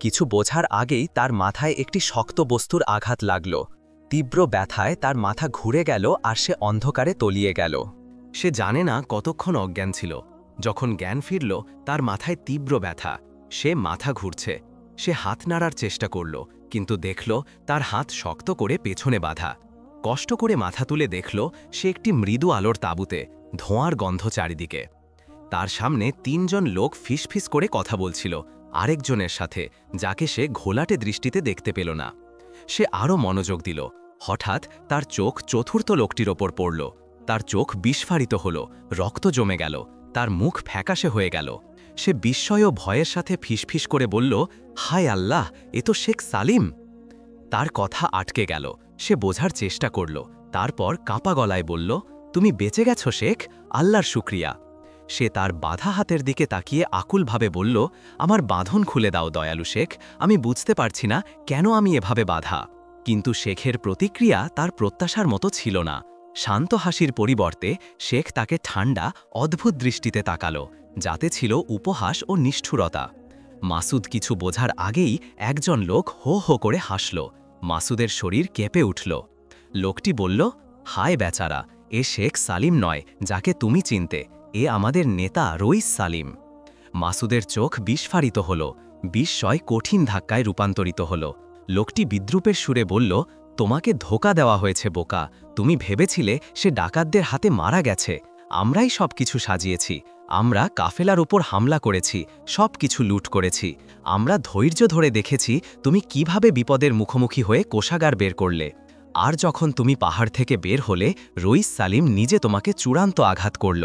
কিছু বোঝার আগেই তার মাথায় একটি শক্ত বস্তুর আঘাত লাগল। তীব্র ব্যথায় তার মাথা ঘুরে গেল আর সে অন্ধকারে তলিয়ে গেল। সে জানে না কতক্ষণ অজ্ঞান ছিল। যখন জ্ঞান ফিরল, তার মাথায় তীব্র ব্যথা। সে মাথা ঘুরছে। সে হাত নাড়ার চেষ্টা করল, কিন্তু দেখল তার হাত শক্ত করে পেছনে বাঁধা। কষ্ট করে মাথা তুলে দেখল সে একটি মৃদু আলোর তাঁবুতে, ধোঁয়ার গন্ধ চারিদিকে। তার সামনে তিনজন লোক ফিসফিস করে কথা বলছিল আরেকজনের সাথে, যাকে সে ঘোলাটে দৃষ্টিতে দেখতে পেল না। সে আরও মনোযোগ দিল। হঠাৎ তার চোখ চতুর্থ লোকটির ওপর পড়ল। তার চোখ বিস্ফারিত হল, রক্ত জমে গেল, তার মুখ ফ্যাকাশে হয়ে গেল। সে বিস্ময় ও ভয়ের সাথে ফিসফিস করে বলল, হায় আল্লাহ, এ তো শেখ সালিম। তার কথা আটকে গেল। সে বোঝার চেষ্টা করল, তারপর কাঁপা গলায় বলল, তুমি বেঁচে গেছো শেখ, আল্লাহর শুক্রিয়া। সে তার বাঁধা হাতের দিকে তাকিয়ে আকুলভাবে বলল, আমার বাঁধন খুলে দাও দয়ালু শেখ, আমি বুঝতে পারছি না কেন আমি এভাবে বাঁধা। কিন্তু শেখের প্রতিক্রিয়া তার প্রত্যাশার মতো ছিল না। শান্ত হাসির পরিবর্তে শেখ তাকে ঠান্ডা, অদ্ভুত দৃষ্টিতে তাকালো, যাতে ছিল উপহাস ও নিষ্ঠুরতা। মাসুদ কিছু বোঝার আগেই একজন লোক হো হো করে হাসল। মাসুদের শরীর কেঁপে উঠল। লোকটি বলল, হায় বেচারা, এ শেখ সালিম নয় যাকে তুমি চিনতে, এ আমাদের নেতা রইস সালিম। মাসুদের চোখ বিস্ফারিত হল, বিস্ময় কঠিন ধাক্কায় রূপান্তরিত হল। লোকটি বিদ্রূপের সুরে বলল, তোমাকে ধোঁকা দেওয়া হয়েছে বোকা, তুমি ভেবেছিলে সে ডাকাতদের হাতে মারা গেছে। আমরাই সব কিছু সাজিয়েছি, আমরা কাফেলার উপর হামলা করেছি, সব কিছু লুট করেছি। আমরা ধৈর্য ধরে দেখেছি তুমি কিভাবে বিপদের মুখোমুখি হয়ে কোষাগার বের করলে। আর যখন তুমি পাহাড় থেকে বের হলে, রইস সালিম নিজে তোমাকে চূড়ান্ত আঘাত করল।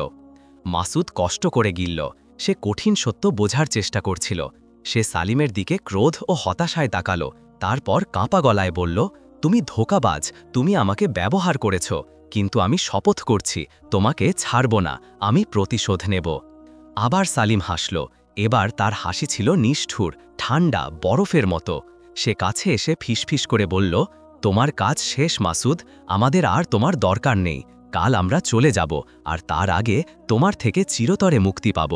মাসুদ কষ্ট করে গিলল। সে কঠিন সত্য বোঝার চেষ্টা করছিল। সে সালিমের দিকে ক্রোধ ও হতাশায় তাকালো, তারপর কাঁপা গলায় বলল, তুমি ধোঁকাবাজ, তুমি আমাকে ব্যবহার করেছ, কিন্তু আমি শপথ করছি তোমাকে ছাড়ব না, আমি প্রতিশোধ নেব। আবার সালিম হাসল। এবার তার হাসি ছিল নিষ্ঠুর, ঠান্ডা, বরফের মতো। সে কাছে এসে ফিসফিস করে বলল, তোমার কাজ শেষ মাসুদ, আমাদের আর তোমার দরকার নেই। কাল আমরা চলে যাব, আর তার আগে তোমার থেকে চিরতরে মুক্তি পাব।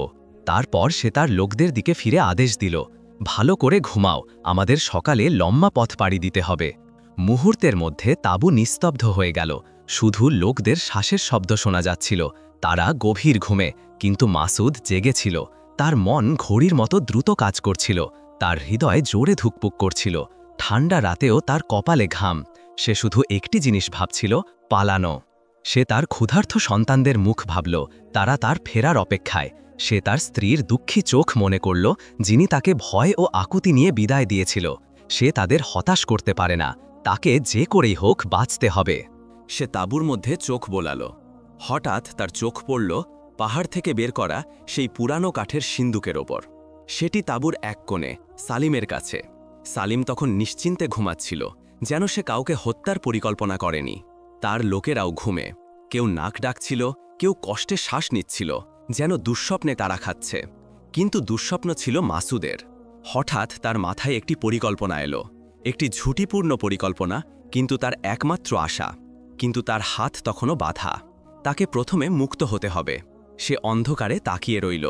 তারপর সে তার লোকদের দিকে ফিরে আদেশ দিল, ভালো করে ঘুমাও, আমাদের সকালে লম্বা পথ পাড়ি দিতে হবে। মুহূর্তের মধ্যে তাঁবু নিস্তব্ধ হয়ে গেল। শুধু লোকদের শ্বাসের শব্দ শোনা যাচ্ছিল। তারা গভীর ঘুমে, কিন্তু মাসুদ জেগেছিল। তার মন ঘড়ির মতো দ্রুত কাজ করছিল, তার হৃদয় জোরে ধুকপুক করছিল। ঠান্ডা রাতেও তার কপালে ঘাম। সে শুধু একটি জিনিস ভাবছিল, পালানো। সে তার ক্ষুধার্ত সন্তানদের মুখ ভাবল, তারা তার ফেরার অপেক্ষায়। সে তার স্ত্রীর দুঃখী চোখ মনে করল, যিনি তাকে ভয় ও আকুতি নিয়ে বিদায় দিয়েছিল। সে তাদের হতাশ করতে পারে না, তাকে যে করেই হোক বাঁচতে হবে। সে তাঁবুর মধ্যে চোখ বোলাল। হঠাৎ তার চোখ পড়ল পাহাড় থেকে বের করা সেই পুরানো কাঠের সিন্দুকের ওপর। সেটি তাঁবুর এক কোণে, সালিমের কাছে। সালিম তখন নিশ্চিন্তে ঘুমাচ্ছিল, যেন সে কাউকে হত্যার পরিকল্পনা করেনি। তার লোকেরাও ঘুমে, কেউ নাক ডাকছিল, কেউ কষ্টে শ্বাস নিচ্ছিল, যেন দুঃস্বপ্নে তারা খাচ্ছে। কিন্তু দুঃস্বপ্ন ছিল মাসুদের। হঠাৎ তার মাথায় একটি পরিকল্পনা এলো, একটি ঝুঁটিপূর্ণ পরিকল্পনা, কিন্তু তার একমাত্র আশা। কিন্তু তার হাত তখনও বাঁধা। তাকে প্রথমে মুক্ত হতে হবে। সে অন্ধকারে তাকিয়ে রইল।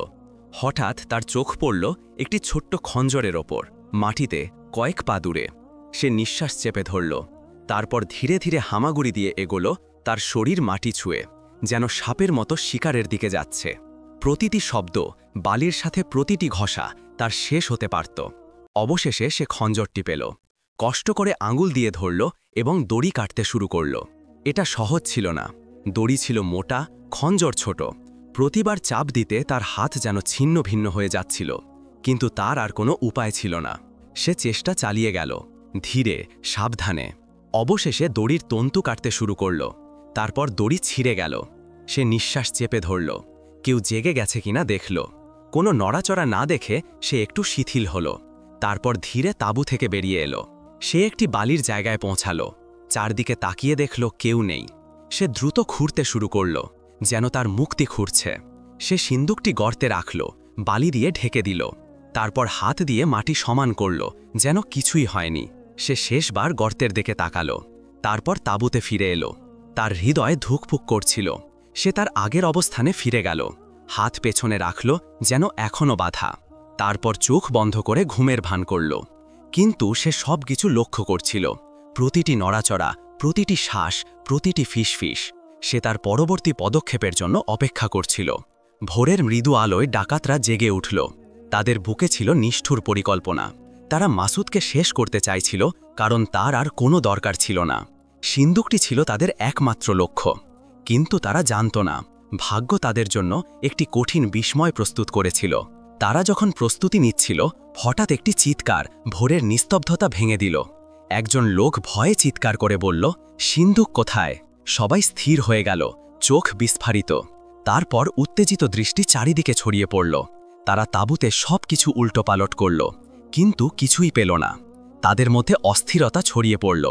হঠাৎ তার চোখ পড়ল একটি ছোট্ট খঞ্জরের ওপর, মাটিতে কয়েক পা দূরে। সে নিঃশ্বাস চেপে ধরল, তারপর ধীরে ধীরে হামাগুড়ি দিয়ে এগোলো, তার শরীর মাটি ছুঁয়ে, যেন সাপের মতো শিকারের দিকে যাচ্ছে। প্রতিটি শব্দ, বালির সাথে প্রতিটি ঘষা তার শেষ হতে পারত। অবশেষে সে খঞ্জরটি পেল, কষ্ট করে আঙুল দিয়ে ধরল এবং দড়ি কাটতে শুরু করল। এটা সহজ ছিল না। দড়ি ছিল মোটা, খঞ্জর ছোট। প্রতিবার চাপ দিতে তার হাত যেন ছিন্ন ভিন্ন হয়ে যাচ্ছিল, কিন্তু তার আর কোনো উপায় ছিল না। সে চেষ্টা চালিয়ে গেল, ধীরে, সাবধানে। অবশেষে দড়ির তন্তু কাটতে শুরু করল। তারপর দড়ি ছিঁড়ে গেল। সে নিঃশ্বাস চেপে ধরল, কেউ জেগে গেছে কিনা দেখল। কোনো নড়াচড়া না দেখে সে একটু শিথিল হল। তারপর ধীরে তাঁবু থেকে বেরিয়ে এলো। সে একটি বালির জায়গায় পৌঁছালো। চারদিকে তাকিয়ে দেখল কেউ নেই। সে দ্রুত খুঁড়তে শুরু করল, যেন তার মুক্তি খুঁড়ছে। সে সিন্দুকটি গর্তে রাখল, বালি দিয়ে ঢেকে দিল। তারপর হাত দিয়ে মাটি সমান করল, যেন কিছুই হয়নি। সে শেষবার গর্তের দিকে তাকালো, তারপর তাঁবুতে ফিরে এলো। তার হৃদয় ধুকপুক করছিল। সে তার আগের অবস্থানে ফিরে গেল, হাত পেছনে রাখল, যেন এখনও বাধা। তারপর চোখ বন্ধ করে ঘুমের ভান করল। কিন্তু সে সব কিছু লক্ষ্য করছিল, প্রতিটি নড়াচড়া, প্রতিটি শ্বাস, প্রতিটি ফিসফিস। সে তার পরবর্তী পদক্ষেপের জন্য অপেক্ষা করছিল। ভোরের মৃদু আলোয় ডাকাতরা জেগে উঠল। তাদের বুকে ছিল নিষ্ঠুর পরিকল্পনা। তারা মাসুদকে শেষ করতে চাইছিল, কারণ তার আর কোনো দরকার ছিল না। সিন্দুকটি ছিল তাদের একমাত্র লক্ষ্য। কিন্তু তারা জানত না, ভাগ্য তাদের জন্য একটি কঠিন বিস্ময় প্রস্তুত করেছিল। তারা যখন প্রস্তুতি নিচ্ছিল, হঠাৎ একটি চিৎকার ভোরের নিস্তব্ধতা ভেঙে দিল। একজন লোক ভয়ে চিৎকার করে বলল, সিন্দুক কোথায়? সবাই স্থির হয়ে গেল, চোখ বিস্ফারিত। তারপর উত্তেজিত দৃষ্টি চারিদিকে ছড়িয়ে পড়ল। তারা তাঁবুতে সব কিছু উল্টোপালট করল, কিন্তু কিছুই পেল না। তাদের মধ্যে অস্থিরতা ছড়িয়ে পড়ল,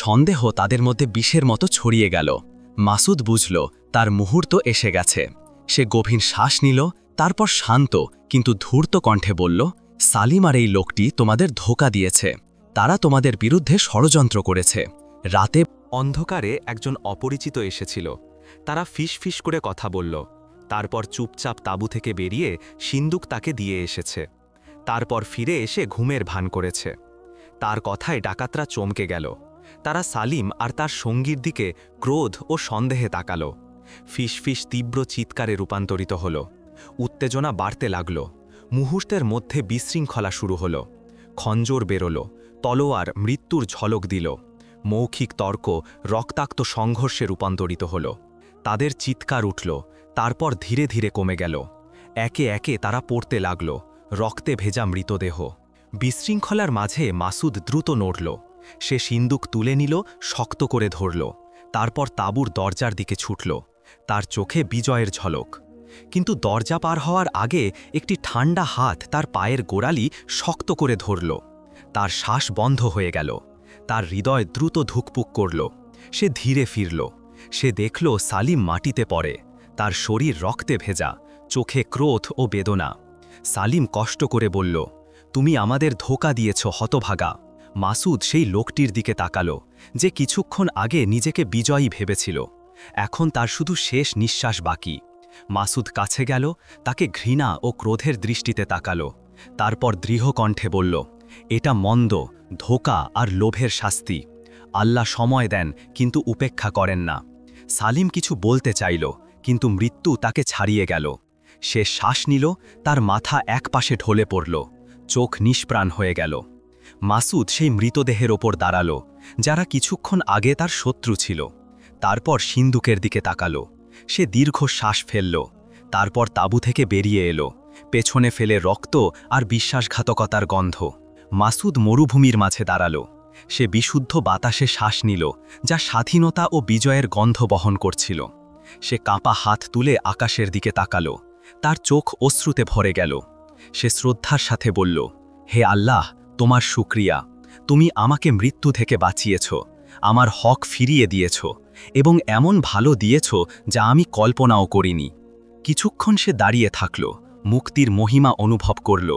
সন্দেহ তাদের মধ্যে বিষের মতো ছড়িয়ে গেল। মাসুদ বুঝল তার মুহূর্ত এসে গেছে। সে গভীর শ্বাস নিল, তারপর শান্ত কিন্তু ধূর্ত কণ্ঠে বলল, সালিম আর এই লোকটি তোমাদের ধোঁকা দিয়েছে। তারা তোমাদের বিরুদ্ধে ষড়যন্ত্র করেছে। রাতে অন্ধকারে একজন অপরিচিত এসেছিল। তারা ফিসফিস করে কথা বলল। তারপর চুপচাপ তাঁবু থেকে বেরিয়ে সিন্দুক তাকে দিয়ে এসেছে। তারপর ফিরে এসে ঘুমের ভান করেছে। তার কথায় ডাকাতরা চমকে গেল। তারা সালিম আর তার সঙ্গীর দিকে ক্রোধ ও সন্দেহে তাকাল। ফিসফিস তীব্র চিৎকারে রূপান্তরিত হল। উত্তেজনা বাড়তে লাগল। মুহূর্তের মধ্যে বিশৃঙ্খলা শুরু হল। খঞ্জর বেরোল, তলোয়ার মৃত্যুর ঝলক দিল। মৌখিক তর্ক রক্তাক্ত সংঘর্ষে রূপান্তরিত হল। তাদের চিৎকার উঠল, তারপর ধীরে ধীরে কমে গেল। একে একে তারা পড়তে লাগল, রক্তে ভেজা মৃতদেহ। বিশৃঙ্খলার মাঝে মাসুদ দ্রুত নড়ল। সে সিন্দুক তুলে নিল, শক্ত করে ধরল। তারপর তাঁবুর দরজার দিকে ছুটল। তার চোখে বিজয়ের ঝলক। কিন্তু দরজা পার হওয়ার আগে একটি ঠান্ডা হাত তার পায়ের গোড়ালি শক্ত করে ধরল। তার শ্বাস বন্ধ হয়ে গেল। তার হৃদয় দ্রুত ধুকপুক করল। সে ধীরে ফিরল। সে দেখল সালিম মাটিতে পড়ে, তার শরীর রক্তে ভেজা, চোখে ক্রোধ ও বেদনা। সালিম কষ্ট করে বলল, তুমি আমাদের ধোঁকা দিয়েছ হতভাগা। মাসুদ সেই লোকটির দিকে তাকালো, যে কিছুক্ষণ আগে নিজেকে বিজয়ী ভেবেছিল। এখন তার শুধু শেষ নিঃশ্বাস বাকি। মাসুদ কাছে গেল, তাকে ঘৃণা ও ক্রোধের দৃষ্টিতে তাকালো। তারপর দৃঢ় কণ্ঠে বলল, এটা মন্দ, ধোঁকা আর লোভের শাস্তি। আল্লাহ সময় দেন, কিন্তু উপেক্ষা করেন না। সালিম কিছু বলতে চাইল, কিন্তু মৃত্যু তাকে ছাড়িয়ে গেল। সে শ্বাস নিল, তার মাথা একপাশে ঢলে পড়ল, চোখ নিষ্প্রাণ হয়ে গেল। মাসুদ সেই মৃতদেহের ওপর দাঁড়াল, যারা কিছুক্ষণ আগে তার শত্রু ছিল। তারপর সিন্দুকের দিকে তাকালো। সে দীর্ঘ শ্বাস ফেলল, তারপর তাঁবু থেকে বেরিয়ে এলো, পেছনে ফেলে রক্ত আর বিশ্বাসঘাতকতার গন্ধ। মাসুদ মরুভূমির মাঝে দাঁড়াল। সে বিশুদ্ধ বাতাসে শ্বাস নিল, যা স্বাধীনতা ও বিজয়ের গন্ধ বহন করছিল। সে কাঁপা হাত তুলে আকাশের দিকে তাকালো, তার চোখ অশ্রুতে ভরে গেল। সে শ্রদ্ধার সাথে বলল, হে আল্লাহ, তোমার শুকরিয়া। তুমি আমাকে মৃত্যু থেকে বাঁচিয়েছ, আমার হক ফিরিয়ে দিয়েছ, এবং এমন ভালো দিয়েছ যা আমি কল্পনাও করিনি। কিছুক্ষণ সে দাঁড়িয়ে থাকল, মুক্তির মহিমা অনুভব করল।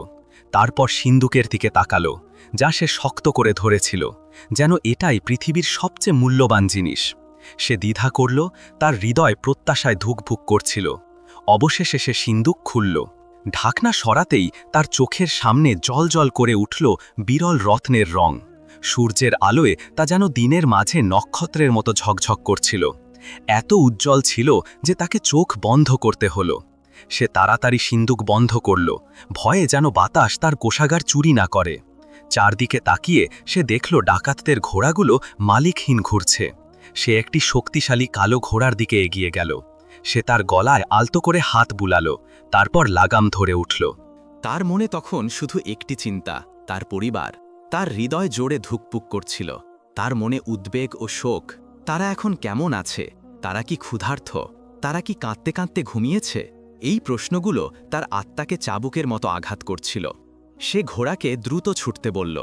তারপর সিন্দুকের দিকে তাকালো, যা সে শক্ত করে ধরেছিল, যেন এটাই পৃথিবীর সবচেয়ে মূল্যবান জিনিস। সে দ্বিধা করল, তার হৃদয় প্রত্যাশায় ধুকভুক করছিল। অবশেষে সে সিন্দুক খুলল। ঢাকনা সরাতেই তার চোখের সামনে জলজল করে উঠল বিরল রত্নের রং। সূর্যের আলোয় তা যেন দিনের মাঝে নক্ষত্রের মতো ঝকঝক করছিল। এত উজ্জ্বল ছিল যে তাকে চোখ বন্ধ করতে হলো। সে তাড়াতাড়ি সিন্দুক বন্ধ করল, ভয়ে যেন বাতাস তার কোষাগার চুরি না করে। চারদিকে তাকিয়ে সে দেখল ডাকাতদের ঘোড়াগুলো মালিকহীন ঘুরছে। সে একটি শক্তিশালী কালো ঘোড়ার দিকে এগিয়ে গেল। সে তার গলায় আলতো করে হাত বুলালো, তারপর লাগাম ধরে উঠল। তার মনে তখন শুধু একটি চিন্তা, তার পরিবার। তার হৃদয় জোরে ধুকপুক করছিল। তার মনে উদ্বেগ ও শোক। তারা এখন কেমন আছে? তারা কি ক্ষুধার্ত? তারা কি কাঁদতে কাঁদতে ঘুমিয়েছে? এই প্রশ্নগুলো তার আত্মাকে চাবুকের মতো আঘাত করছিল। সে ঘোড়াকে দ্রুত ছুটতে বলল।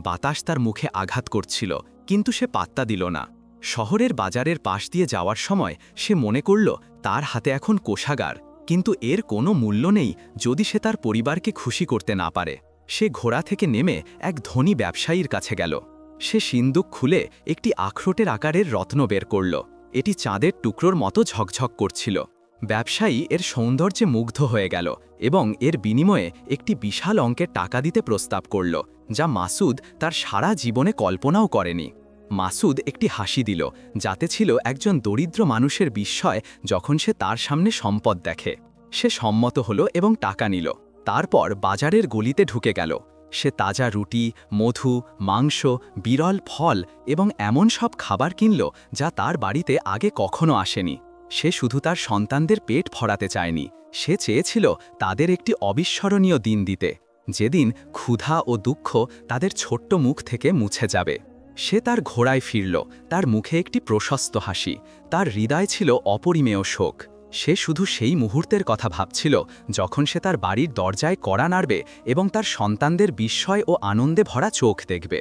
বাতাস তার মুখে আঘাত করছিল, কিন্তু সে পাত্তা দিল না। শহরের বাজারের পাশ দিয়ে যাওয়ার সময় সে মনে করল তার হাতে এখন কোষাগার, কিন্তু এর কোনো মূল্য নেই যদি সে তার পরিবারকে খুশি করতে না পারে। সে ঘোড়া থেকে নেমে এক ধনী ব্যবসায়ীর কাছে গেল। সে সিন্দুক খুলে একটি আখরোটের আকারের রত্ন বের করল। এটি চাঁদের টুকরোর মতো ঝকঝক করছিল। ব্যবসায়ী এর সৌন্দর্যে মুগ্ধ হয়ে গেল এবং এর বিনিময়ে একটি বিশাল অঙ্কের টাকা দিতে প্রস্তাব করল, যা মাসুদ তার সারা জীবনে কল্পনাও করেনি। মাসুদ একটি হাসি দিল, যাতে ছিল একজন দরিদ্র মানুষের বিস্ময় যখন সে তার সামনে সম্পদ দেখে। সে সম্মত হল এবং টাকা নিল। তারপর বাজারের গলিতে ঢুকে গেল। সে তাজা রুটি, মধু, মাংস, বিরল ফল এবং এমন সব খাবার কিনল যা তার বাড়িতে আগে কখনো আসেনি। সে শুধু তার সন্তানদের পেট ভরাতে চায়নি, সে চেয়েছিল তাদের একটি অবিস্মরণীয় দিন দিতে, যেদিন ক্ষুধা ও দুঃখ তাদের ছোট্ট মুখ থেকে মুছে যাবে। সে তার ঘোড়ায় ফিরল, তার মুখে একটি প্রশস্ত হাসি, তার হৃদয় ছিল অপরিমেয় শোক। সে শুধু সেই মুহূর্তের কথা ভাবছিল যখন সে তার বাড়ির দরজায় কড়া নাড়বে এবং তার সন্তানদের বিস্ময় ও আনন্দে ভরা চোখ দেখবে।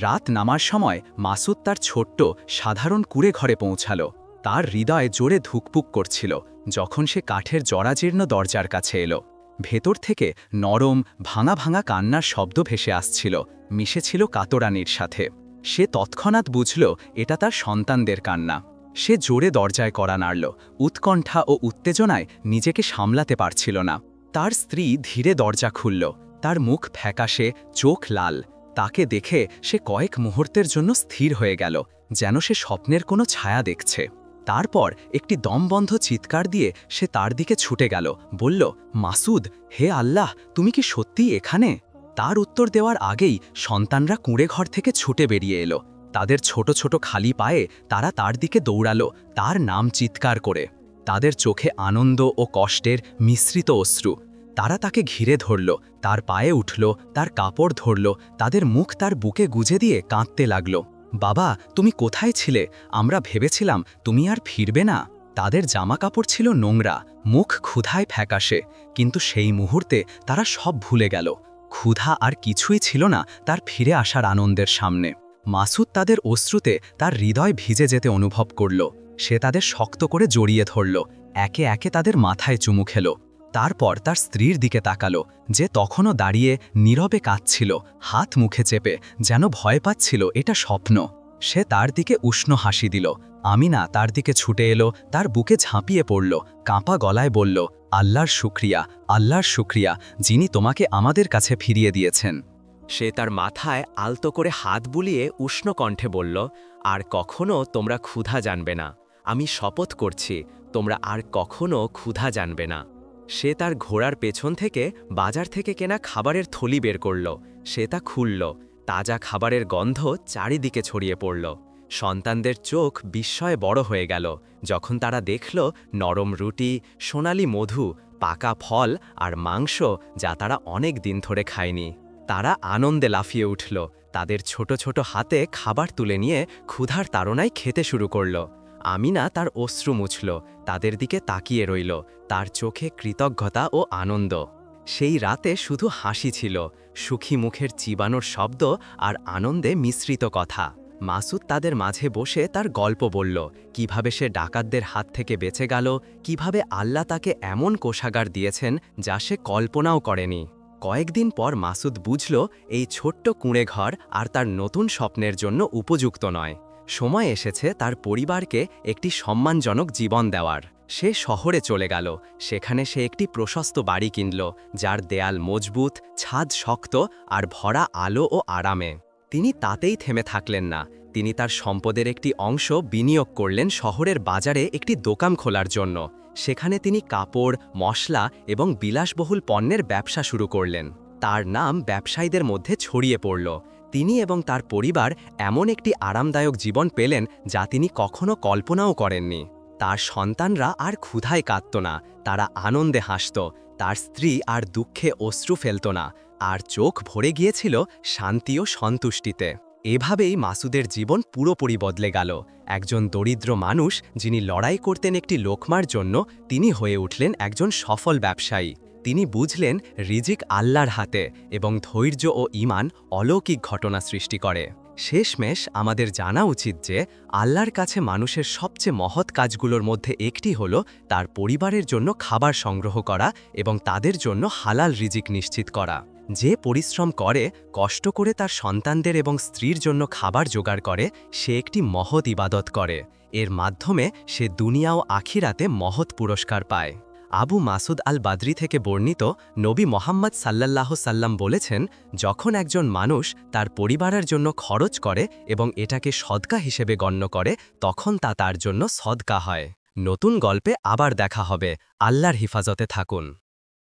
রাত নামার সময় মাসুদ তার ছোট্ট সাধারণ কুঁড়ে ঘরে পৌঁছাল। তার হৃদয় জোরে ধুকপুক করছিল যখন সে কাঠের জরাজীর্ণ দরজার কাছে এলো। ভেতর থেকে নরম ভাঙা ভাঙা কান্নার শব্দ ভেসে আসছিল, মিশেছিল কাতরানির সাথে। সে তৎক্ষণাৎ বুঝল এটা তার সন্তানদের কান্না। সে জোরে দরজায় কড়া নাড়ল, উৎকণ্ঠা ও উত্তেজনায় নিজেকে সামলাতে পারছিল না। তার স্ত্রী ধীরে দরজা খুলল, তার মুখ ফ্যাকাশে, চোখ লাল। তাকে দেখে সে কয়েক মুহূর্তের জন্য স্থির হয়ে গেল, যেন সে স্বপ্নের কোনো ছায়া দেখছে। তারপর একটি দমবন্ধ চিৎকার দিয়ে সে তার দিকে ছুটে গেল, বলল, মাসুদ, হে আল্লাহ, তুমি কি সত্যিই এখানে? তার উত্তর দেওয়ার আগেই সন্তানরা কুঁড়ে ঘর থেকে ছুটে বেরিয়ে এলো। তাদের ছোট ছোট খালি পায়ে তারা তার দিকে দৌড়ালো, তার নাম চিৎকার করে। তাদের চোখে আনন্দ ও কষ্টের মিশ্রিত অশ্রু। তারা তাকে ঘিরে ধরল, তার পায়ে উঠল, তার কাপড় ধরল, তাদের মুখ তার বুকে গুজে দিয়ে কাঁদতে লাগল। বাবা, তুমি কোথায় ছিলে? আমরা ভেবেছিলাম তুমি আর ফিরবে না। তাদের জামা কাপড় ছিল নোংরা, মুখ ক্ষুধায় ফ্যাকাশে, কিন্তু সেই মুহূর্তে তারা সব ভুলে গেল। ক্ষুধা আর কিছুই ছিল না তার ফিরে আসার আনন্দের সামনে। মাসুদ তাদের অশ্রুতে তার হৃদয় ভিজে যেতে অনুভব করল। সে তাদের শক্ত করে জড়িয়ে ধরল, একে একে তাদের মাথায় চুমু খেল। তারপর তার স্ত্রীর দিকে তাকালো, যে তখনও দাঁড়িয়ে নীরবে কাঁদছিল, হাত মুখে চেপে, যেন ভয় পাচ্ছিল এটা স্বপ্ন। সে তার দিকে উষ্ণ হাসি দিল। আমিনা তার দিকে ছুটে এলো, তার বুকে ঝাঁপিয়ে পড়ল, কাঁপা গলায় বলল, আল্লাহর শুকরিয়া, আল্লাহর শুকরিয়া, যিনি তোমাকে আমাদের কাছে ফিরিয়ে দিয়েছেন। সে তার মাথায় আলতো করে হাত বুলিয়ে উষ্ণ কণ্ঠে বলল, আর কখনো তোমরা ক্ষুধা জানবে না। আমি শপথ করছি, তোমরা আর কখনো ক্ষুধা জানবে না। সে তার ঘোড়ার পেছন থেকে বাজার থেকে কেনা খাবারের থলি বের করল। সে তা খুলল, তাজা খাবারের গন্ধ চারিদিকে ছড়িয়ে পড়ল। সন্তানদের চোখ বিস্ময়ে বড় হয়ে গেল যখন তারা দেখল নরম রুটি, সোনালি মধু, পাকা ফল আর মাংস, যা তারা অনেক দিন ধরে খায়নি। তারা আনন্দে লাফিয়ে উঠল, তাদের ছোট ছোট হাতে খাবার তুলে নিয়ে ক্ষুধার তাড়নায় খেতে শুরু করল। আমিনা তার অশ্রু মুছল, তাদের দিকে তাকিয়ে রইল, তার চোখে কৃতজ্ঞতা ও আনন্দ। সেই রাতে শুধু হাসি ছিল, সুখী মুখের চিবানোর শব্দ আর আনন্দে মিশ্রিত কথা। মাসুদ তাদের মাঝে বসে তার গল্প বলল, কিভাবে সে ডাকাতদের হাত থেকে বেঁচে গেল, কিভাবে আল্লাহ তাকে এমন কোষাগার দিয়েছেন যা সে কল্পনাও করেনি। কয়েকদিন পর মাসুদ বুঝল এই ছোট্ট কুঁড়ে ঘর আর তার নতুন স্বপ্নের জন্য উপযুক্ত নয়। সময় এসেছে তার পরিবারকে একটি সম্মানজনক জীবন দেওয়ার। সে শহরে চলে গেল, সেখানে সে একটি প্রশস্ত বাড়ি কিনল, যার দেয়াল মজবুত, ছাদ শক্ত আর ভরা আলো ও আরামে। তিনি তাতেই থেমে থাকলেন না, তিনি তার সম্পদের একটি অংশ বিনিয়োগ করলেন শহরের বাজারে একটি দোকান খোলার জন্য। সেখানে তিনি কাপড়, মশলা এবং বিলাসবহুল পণ্যের ব্যবসা শুরু করলেন। তার নাম ব্যবসায়ীদের মধ্যে ছড়িয়ে পড়ল। তিনি এবং তার পরিবার এমন একটি আরামদায়ক জীবন পেলেন যা তিনি কখনো কল্পনাও করেননি। তার সন্তানরা আর ক্ষুধায় কাঁদত না, তারা আনন্দে হাসত। তার স্ত্রী আর দুঃখে অশ্রু ফেলত না, আর চোখ ভরে গিয়েছিল শান্তি ও সন্তুষ্টিতে। এভাবেই মাসুদের জীবন পুরোপুরি বদলে গেল। একজন দরিদ্র মানুষ যিনি লড়াই করতেন একটি লোকমার জন্য, তিনি হয়ে উঠলেন একজন সফল ব্যবসায়ী। তিনি বুঝলেন রিজিক আল্লাহর হাতে এবং ধৈর্য ও ঈমান অলৌকিক ঘটনা সৃষ্টি করে। শেষমেশ আমাদের জানা উচিত যে আল্লাহর কাছে মানুষের সবচেয়ে মহৎ কাজগুলোর মধ্যে একটি হল তার পরিবারের জন্য খাবার সংগ্রহ করা এবং তাদের জন্য হালাল রিজিক নিশ্চিত করা। যে পরিশ্রম করে, কষ্ট করে তার সন্তানদের এবং স্ত্রীর জন্য খাবার জোগাড় করে, সে একটি মহৎ ইবাদত করে। এর মাধ্যমে সে দুনিয়া ও আখিরাতে মহৎ পুরস্কার পায়। আবু মাসুদ আল বাদরি থেকে বর্ণিত, নবী মোহাম্মদ সাল্লাল্লাহু সাল্লাম বলেছেন, যখন একজন মানুষ তার পরিবারের জন্য খরচ করে এবং এটাকে সদকা হিসেবে গণ্য করে, তখন তা তার জন্য সদকা হয়। নতুন গল্পে আবার দেখা হবে। আল্লাহর হিফাজতে থাকুন।